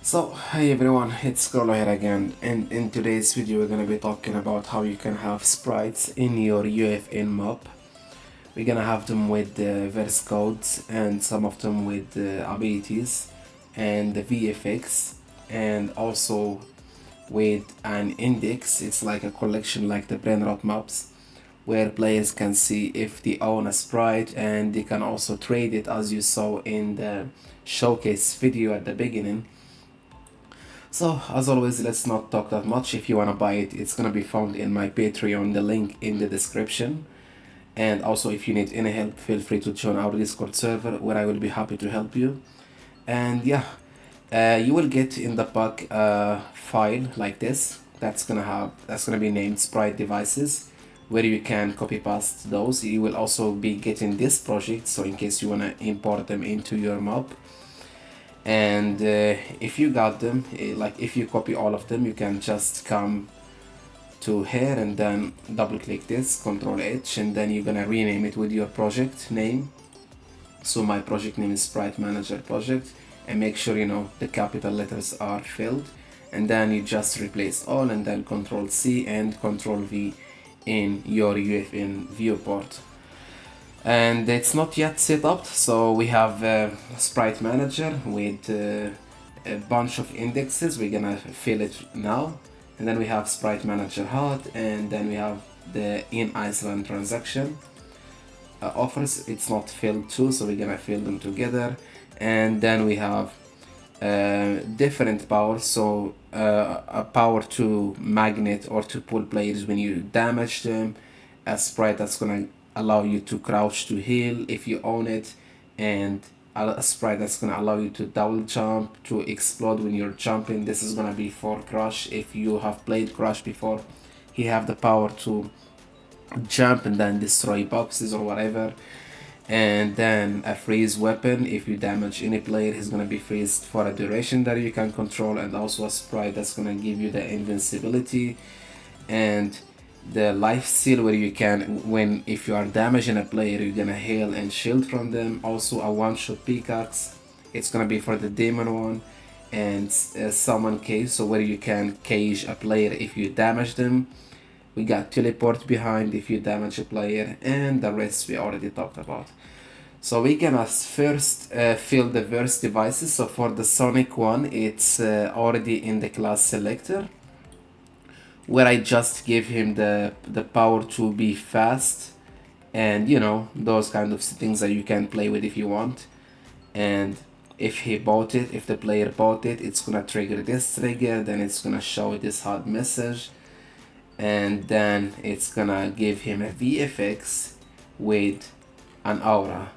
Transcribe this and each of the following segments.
So, hi everyone, it's Carlo here again, and in today's video we're gonna be talking about how you can have sprites in your UEFN map. We're gonna have them with the verse codes and some of them with the abilities and the VFX, and also with an index. It's like a collection like the brain rot maps where players can see if they own a sprite, and they can also trade it as you saw in the showcase video at the beginning. So, as always, let's not talk that much. If you want to buy it, it's going to be found in my Patreon, the link in the description. And also, if you need any help, feel free to join our Discord server where I will be happy to help you. And yeah, you will get in the pack a file like this that's gonna be named Sprite devices, where you can copy paste those. You will also be getting this project, so in case you want to import them into your map. And if you got them, like if you copy all of them, you can just come to here and then double click this, Control H, and then you're gonna rename it with your project name. So my project name is Sprite Manager Project, and make sure you know the capital letters are filled, and then you just replace all and then Control C and Control V in your UEFN viewport. And it's not yet set up, so we have Sprite Manager with a bunch of indexes. We're gonna fill it now, and then we have Sprite Manager Hot, and then we have the in Iceland transaction offers. It's not filled too, so we're gonna fill them together. And then we have different powers, so a power to magnet or to pull players when you damage them, a sprite that's gonna allow you to crouch to heal if you own it, and a sprite that's gonna allow you to double jump to explode when you're jumping. This is gonna be for Crush. If you have played Crush before, he have the power to jump and then destroy boxes or whatever. And then a freeze weapon. If you damage any player, he's gonna be freezed for a duration that you can control, and also a sprite that's gonna give you the invincibility, and the life steal, where you can, when if you are damaging a player, you're gonna heal and shield from them. Also a one-shot pickaxe, it's gonna be for the demon one, and summon cage, so where you can cage a player if you damage them. We got teleport behind if you damage a player, and the rest we already talked about. So we gonna first fill the verse devices. So for the Sonic one, it's already in the class selector, where I just give him the power to be fast, and you know, those kind of things that you can play with if you want. And if he bought it, if the player bought it, it's gonna trigger this trigger, then it's gonna show this hot message, and then it's gonna give him a VFX with an aura.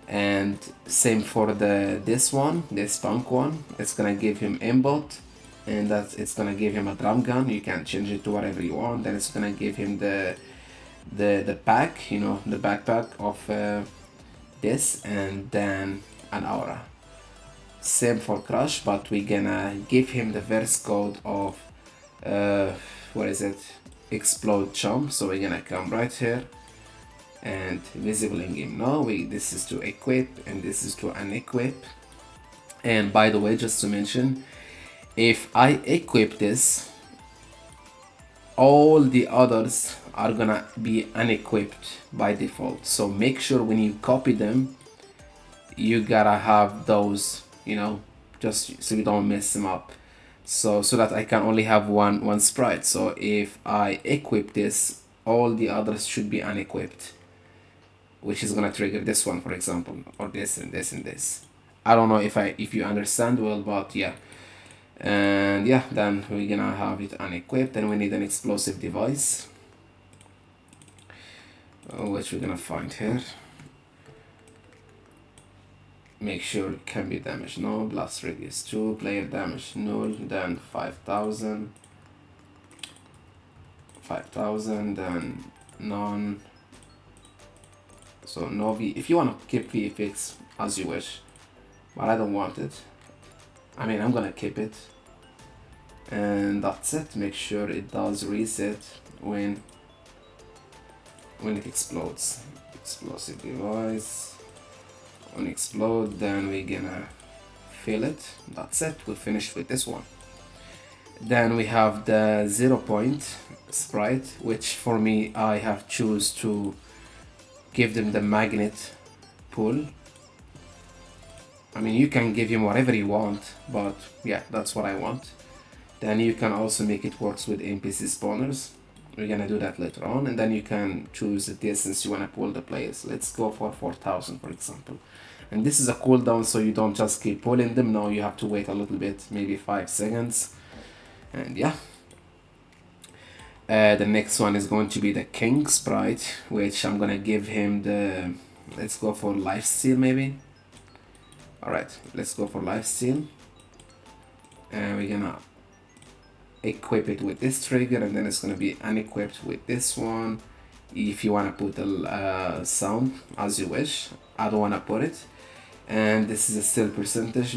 And same for this punk one, it's gonna give him aimbot, and it's gonna give him a drum gun. You can change it to whatever you want. Then it's gonna give him the pack, you know, the backpack of this, and then an aura. Same for Crush, but we're gonna give him the verse code of what is it, explode jump. So we're gonna come right here and visible in game. No, this is to equip and this is to unequip. And by the way, just to mention, if I equip this, all the others are gonna be unequipped by default. So make sure when you copy them, you gotta have those, you know, just so you don't mess them up. So that I can only have one sprite. So if I equip this, all the others should be unequipped, which is gonna trigger this one, for example, or this and this and this. I don't know if you understand well, but yeah. And yeah, then we're gonna have it unequipped, and we need an explosive device, which we're gonna find here. Make sure it can be damaged, no. Blast radius 2, player damage null, then 5,000, then none. So no V. If you want to keep VFX as you wish, but I don't want it. I mean, I'm gonna keep it, and that's it. Make sure it does reset when it explodes. Explosive device. When explode, then we're gonna fill it. That's it, we finished with this one. Then we have the 0 point sprite, which for me I have choose to give them the magnet pull. I mean, you can give him whatever you want, but yeah, that's what I want. Then you can also make it works with NPC spawners. We're gonna do that later on, and then you can choose the distance you wanna pull the players. Let's go for 4,000 for example. And this is a cooldown, so you don't just keep pulling them. Now you have to wait a little bit, maybe 5 seconds. And yeah. The next one is going to be the King Sprite, which I'm gonna give him the, let's go for lifesteal maybe. Alright, let's go for lifesteal. And we're gonna equip it with this trigger, and then it's going to be unequipped with this one. If you want to put the sound as you wish, I don't want to put it. And this is a still percentage.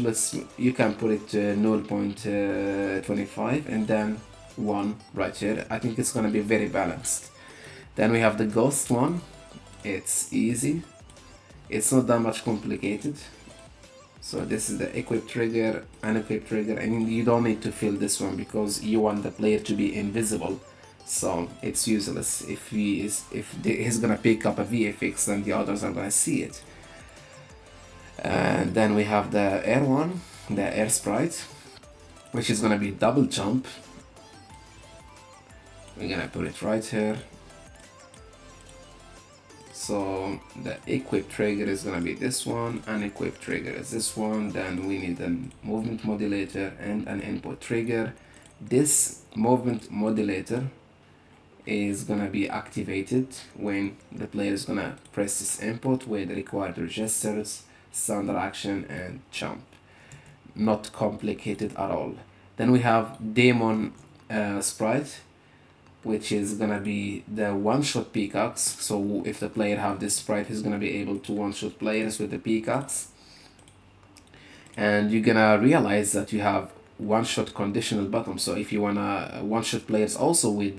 You can put it 0.25 and then 1 right here. I think it's going to be very balanced. Then we have the ghost one. It's easy, it's not that much complicated. So this is the equip trigger, unequip trigger, and you don't need to fill this one because you want the player to be invisible. So it's useless. If he's gonna pick up a VFX, then the others are gonna see it. And then we have the air one, the air sprite, which is gonna be double jump. We're gonna put it right here. So the equip trigger is gonna be this one, unequip trigger is this one. Then we need a movement modulator and an input trigger. This movement modulator is gonna be activated when the player is gonna press this input with required registers, standard action, and jump. Not complicated at all. Then we have demon sprite, which is gonna be the one-shot pickaxe. So if the player have this sprite, he's gonna be able to one-shot players with the pickaxe. And you're gonna realize that you have one-shot conditional bottom. So if you wanna one-shot players also with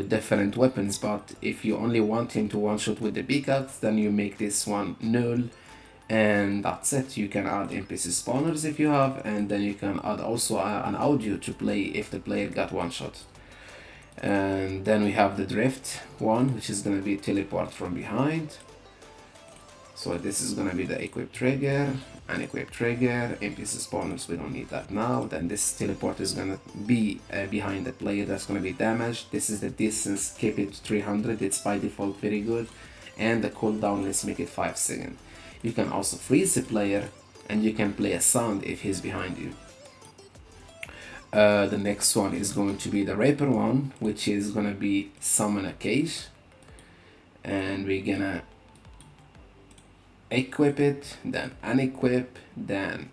different weapons, but if you only want him to one-shot with the pickaxe, then you make this one null, and that's it. You can add NPC spawners if you have, and then you can add also an audio to play if the player got one-shot. And then we have the drift one, which is going to be teleport from behind. So this is going to be the equip trigger, unequip trigger, NPC spawners, we don't need that now. Then this teleport is going to be behind the player, that's going to be damaged. This is the distance, keep it 300, it's by default very good. And the cooldown, let's make it 5 seconds. You can also freeze the player, and you can play a sound if he's behind you. The next one is going to be the Raper one, which is gonna be summon a cage, and we're gonna equip it, then unequip, then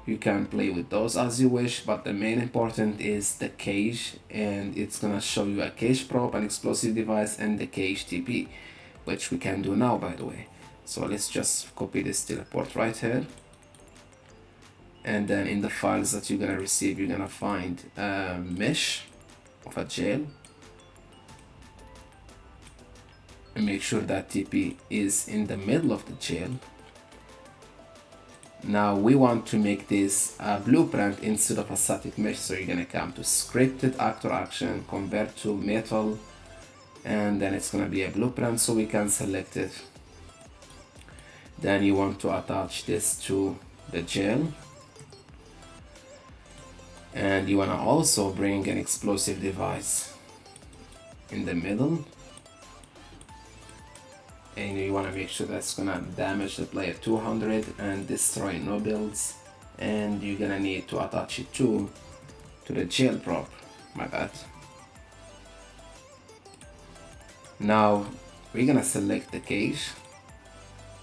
you can play with those as you wish, but the main important is the cage, and it's gonna show you a cage prop, an explosive device, and the cage TP, which we can do now, by the way. So let's just copy this teleport right here. And then in the files that you're gonna receive, you're gonna find a mesh of a jail. And make sure that TP is in the middle of the jail. Now we want to make this a blueprint instead of a static mesh. So you're gonna come to scripted actor action, convert to metal, and then it's gonna be a blueprint, so we can select it. Then you want to attach this to the jail. And you want to also bring an explosive device in the middle, and you want to make sure that's gonna damage the player 200 and destroy no builds. And you're gonna need to attach it to the jail prop, my bad. Now we're gonna select the cage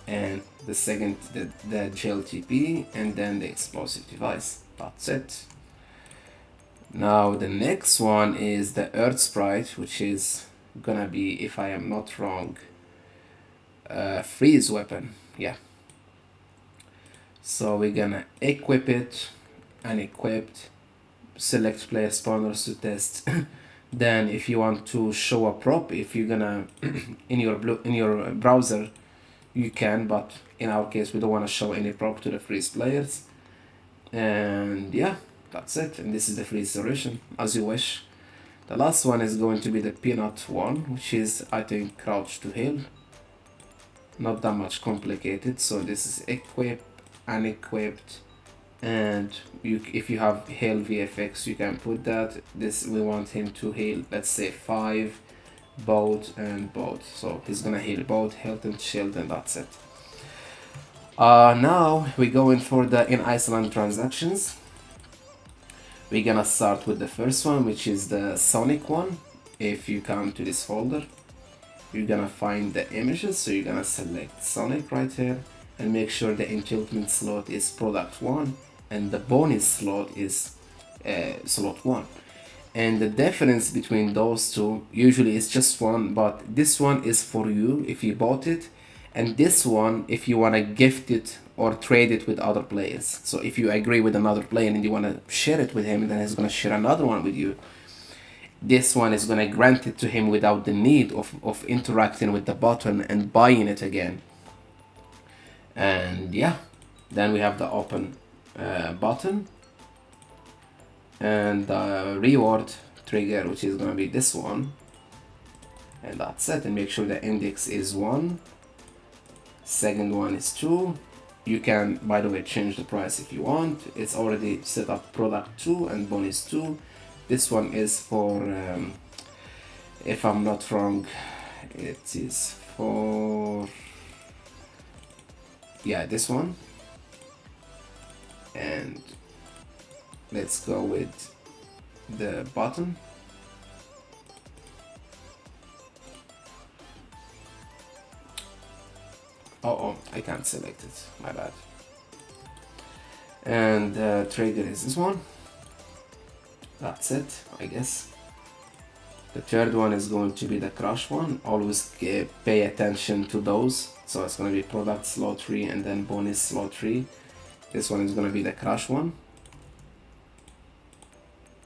and the second the jail TP, and then the explosive device. That's it. Now the next one is the Earth Sprite, which is gonna be, if I am not wrong, freeze weapon. Yeah. So we're gonna equip it, unequipped, select player spawners to test. Then if you want to show a prop, if you're gonna in your browser, you can, but in our case we don't want to show any prop to the freeze players. And yeah, that's it. And this is the free solution, as you wish. The last one is going to be the peanut one, which is, I think, crouch to heal. Not that much complicated. So this is equip, unequipped, and if you have heal VFX, you can put that. This, we want him to heal, let's say 5, both and both. So he's gonna heal both health and shield, and that's it. Now we're going for the in Iceland transactions. We're gonna start with the first one, which is the Sonic one. If you come to this folder, you're gonna find the images, so you're gonna select Sonic right here and make sure the enchantment slot is product 1 and the bonus slot is slot 1. And the difference between those two usually is just 1, but this one is for you if you bought it, and this one if you want to gift it or trade it with other players. So if you agree with another player and you want to share it with him, then he's going to share another one with you. This one is going to grant it to him without the need of interacting with the button and buying it again. And yeah, then we have the open button and the reward trigger, which is going to be this one, and that's it. And make sure the index is 1, second one is 2. You can, by the way, change the price if you want. It's already set up product 2 and bonus 2. This one is for if I'm not wrong, it is for, yeah, this one. And let's go with the button. Oh, I can't select it, my bad. And trigger is this one. That's it, I guess. The third one is going to be the crush one. Always pay attention to those. So it's going to be product slot 3 and then bonus slot 3. This one is going to be the crush one.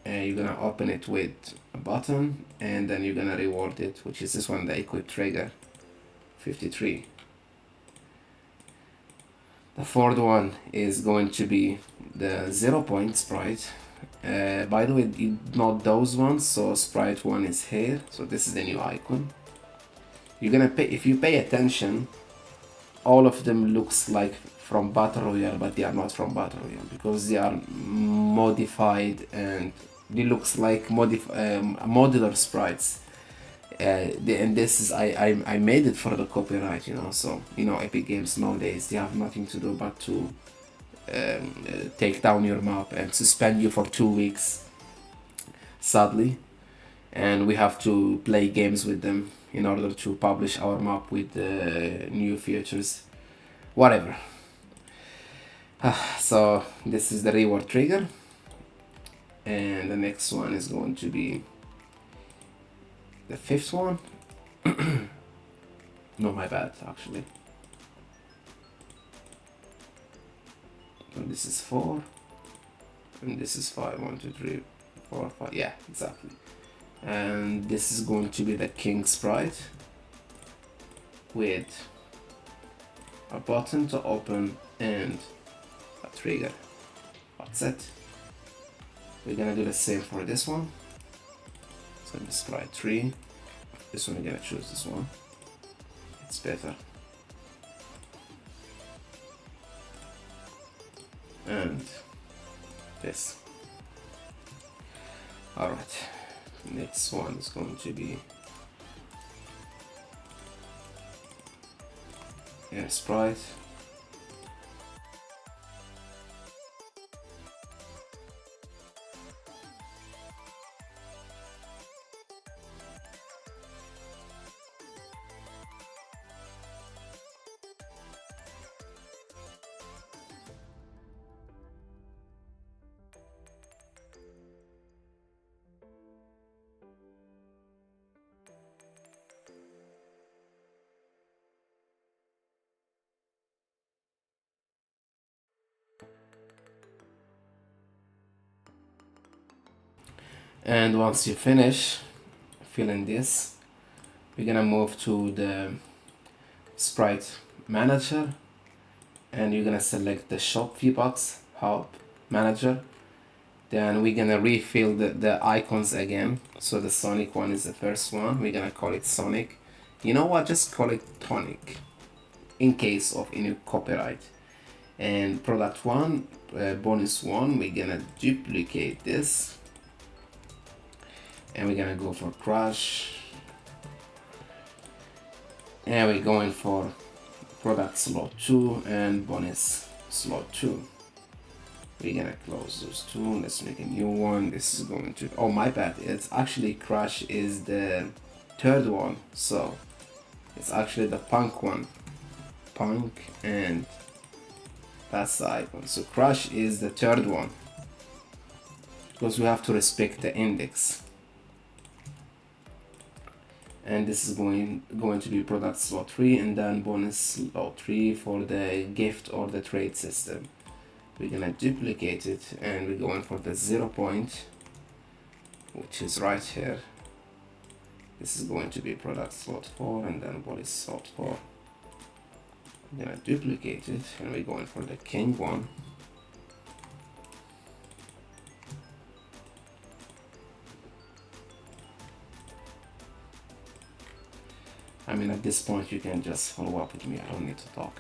And you're going to open it with a button, and then you're going to reward it, which is this one, the equip trigger 53. The fourth one is going to be the 0 point sprite. By the way, not those ones, so sprite 1 is here, so this is the new icon. You're gonna pay, if you pay attention, all of them looks like from Battle Royale, but they are not from Battle Royale because they are modified, and they looks like modular sprites. And this is, I made it for the copyright, you know. So you know, Epic Games nowadays, they have nothing to do but to take down your map and suspend you for 2 weeks, sadly. And we have to play games with them in order to publish our map with new features, whatever. So this is the reward trigger, and the next one is going to be the fifth one. No, my bad, actually. And this is 4, and this is 5. 1, 2, 3, 4, 5. Yeah, exactly. And this is going to be the king sprite with a button to open and a trigger. That's it. We're gonna do the same for this one. So the sprite 3. This one, we're gonna choose this one. It's better. And this. Alright. Next one is going to be Sprite. And once you finish filling this, we're gonna move to the Sprite manager, and you're gonna select the shop V-Bucks hub, manager. Then we're gonna refill the icons again. So the Sonic one is the first one. We're gonna call it Sonic. You know what? Just call it Tonic in case of any copyright. And product one, bonus one, we're gonna duplicate this. And we're gonna go for Crush. And we're going for product slot 2 and bonus slot 2. We're gonna close those two. Let's make a new one. This is going to, oh my bad, it's actually Crush is the third one, so it's actually the punk one. Punk, and that's the icon. So Crush is the third one because we have to respect the index. And this is going to be product slot 3 and then bonus slot 3 for the gift or the trade system. We're gonna duplicate it and we're going for the 0 point, which is right here. This is going to be product slot 4 and then bonus slot 4. We're gonna duplicate it and we're going for the king one. I mean, at this point you can just follow up with me, I don't need to talk.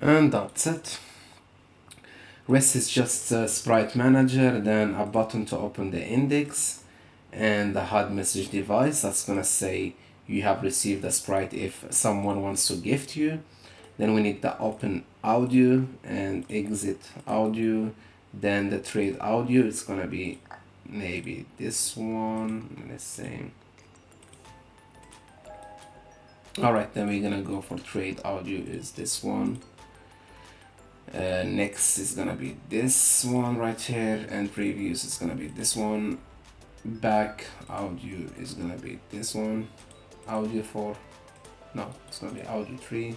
And that's it. Rest is just a Sprite manager, then a button to open the index, and the HUD message device that's gonna say you have received a Sprite if someone wants to gift you. Then we need the open audio and exit audio. Then the trade audio is gonna be maybe this one, let's say. Alright, then we're gonna go for trade audio is this one. Next is gonna be this one right here, and previews is gonna be this one. Back audio is gonna be this one. Audio 4, no, it's gonna be audio 3.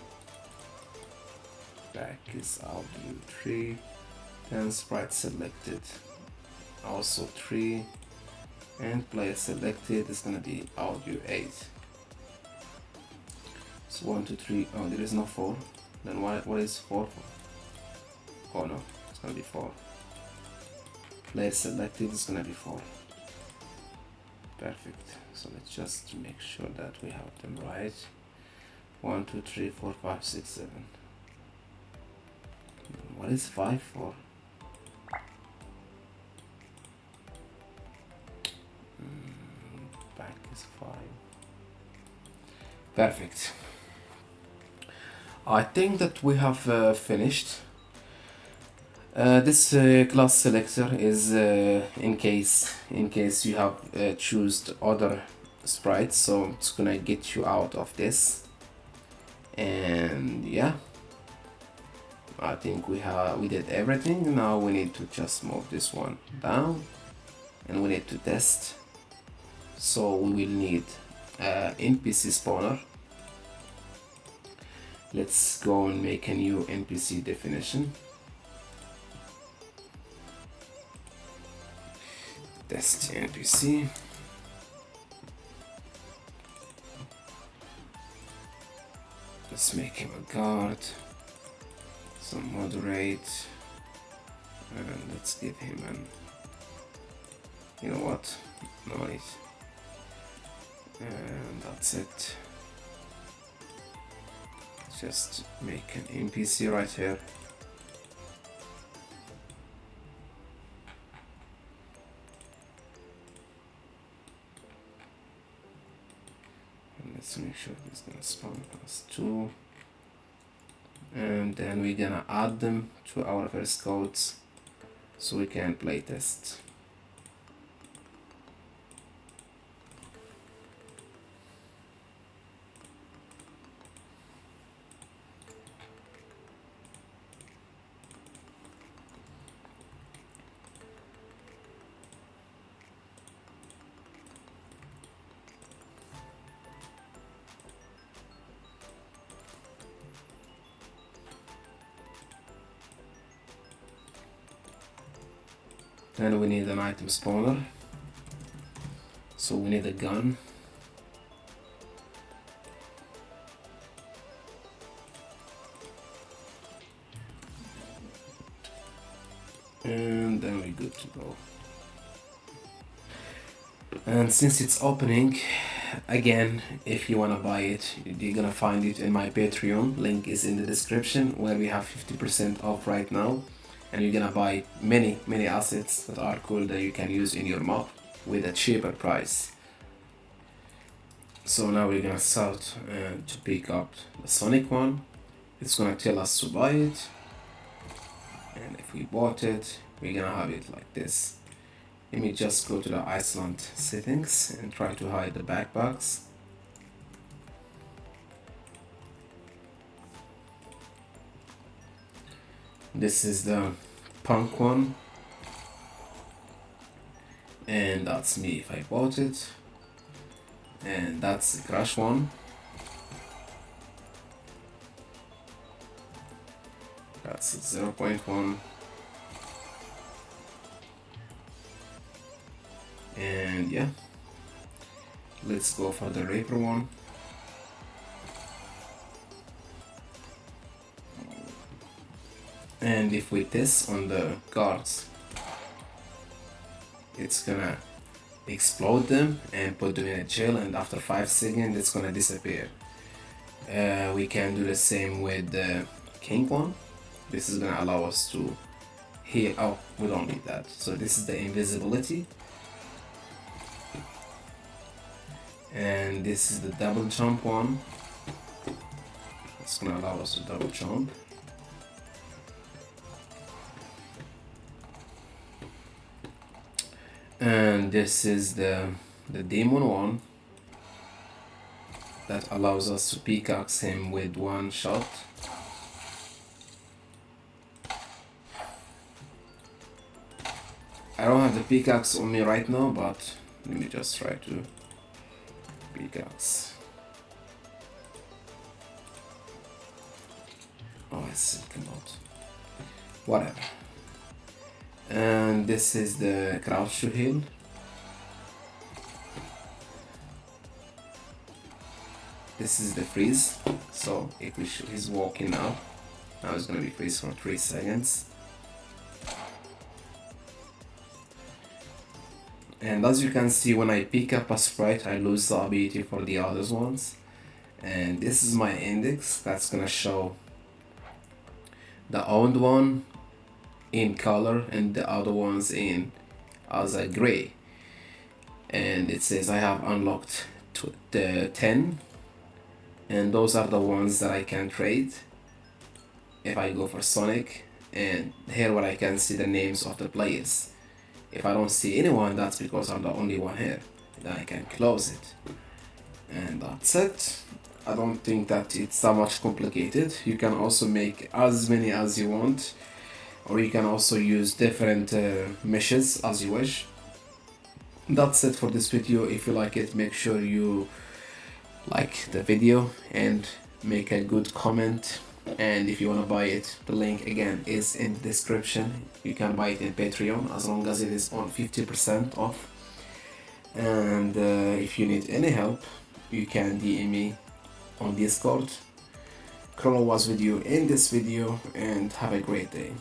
Back is audio 3. Then sprite selected, also 3. And player selected is gonna be audio 8. So 1, 2, 3. Oh, there is no 4. Then what is 4 for? Oh no, it's gonna be 4. Player selected is gonna be 4. Perfect. So let's just make sure that we have them right. 1, 2, 3, 4, 5, 6, 7. What is 5 for? Back is 5. Perfect. I think that we have finished. This class selector is in case you have choose other sprites, so it's gonna get you out of this. And yeah, I think we did everything. Now we need to just move this one down and we need to test. So we will need NPC spawner. Let's go and make a new NPC definition. Test NPC. Let's make him a guard. Some moderate. And let's give him an, you know what? Nice. And that's it. Just make an NPC right here. let's make sure it's gonna spawn as 2, and then we're gonna add them to our verse codes so we can play test. Then we need an item spawner, so we need a gun. And then we're good to go. And since it's opening, again, if you wanna buy it, you're gonna find it in my Patreon. Link is in the description, where we have 50% off right now. And you're gonna buy many assets that are cool that you can use in your map with a cheaper price. So now we're gonna start to pick up the Sonic one. It's gonna tell us to buy it, and if we bought it, we're gonna have it like this. Let me just go to the Iceland settings and try to hide the backpacks. This is the punk one, and that's me if I bought it, and that's the crash one. That's 0.1, and yeah, let's go for the Reaper one. And if we test on the guards, it's gonna explode them and put them in a jail, and after 5 seconds it's gonna disappear. We can do the same with the king one. This is gonna allow us to heal. Oh, we don't need that. So this is the invisibility, and this is the double jump one. It's gonna allow us to double jump. And this is the demon one that allows us to pickaxe him with 1 shot. I don't have the pickaxe on me right now, but let me just try to pickaxe. Oh, I still cannot. Whatever. And this is the crouch to heal. This is the freeze. So if he's walking now it's gonna be freeze for 3 seconds. And as you can see, when I pick up a sprite, I lose the ability for the others ones. And this is my index that's gonna show the owned one in color and the other ones in as a gray, and it says I have unlocked the 10, and those are the ones that I can trade if I go for Sonic. And here where I can see the names of the players. If I don't see anyone, that's because I'm the only one here. Then I can close it, and that's it. I don't think that it's that much complicated. You can also make as many as you want, or you can also use different meshes as you wish. That's it for this video. If you like it, make sure you like the video and make a good comment. And if you want to buy it, the link again is in the description. You can buy it in Patreon as long as it is on 50% off. And if you need any help, you can DM me on Discord. Chrono was with you in this video, and have a great day.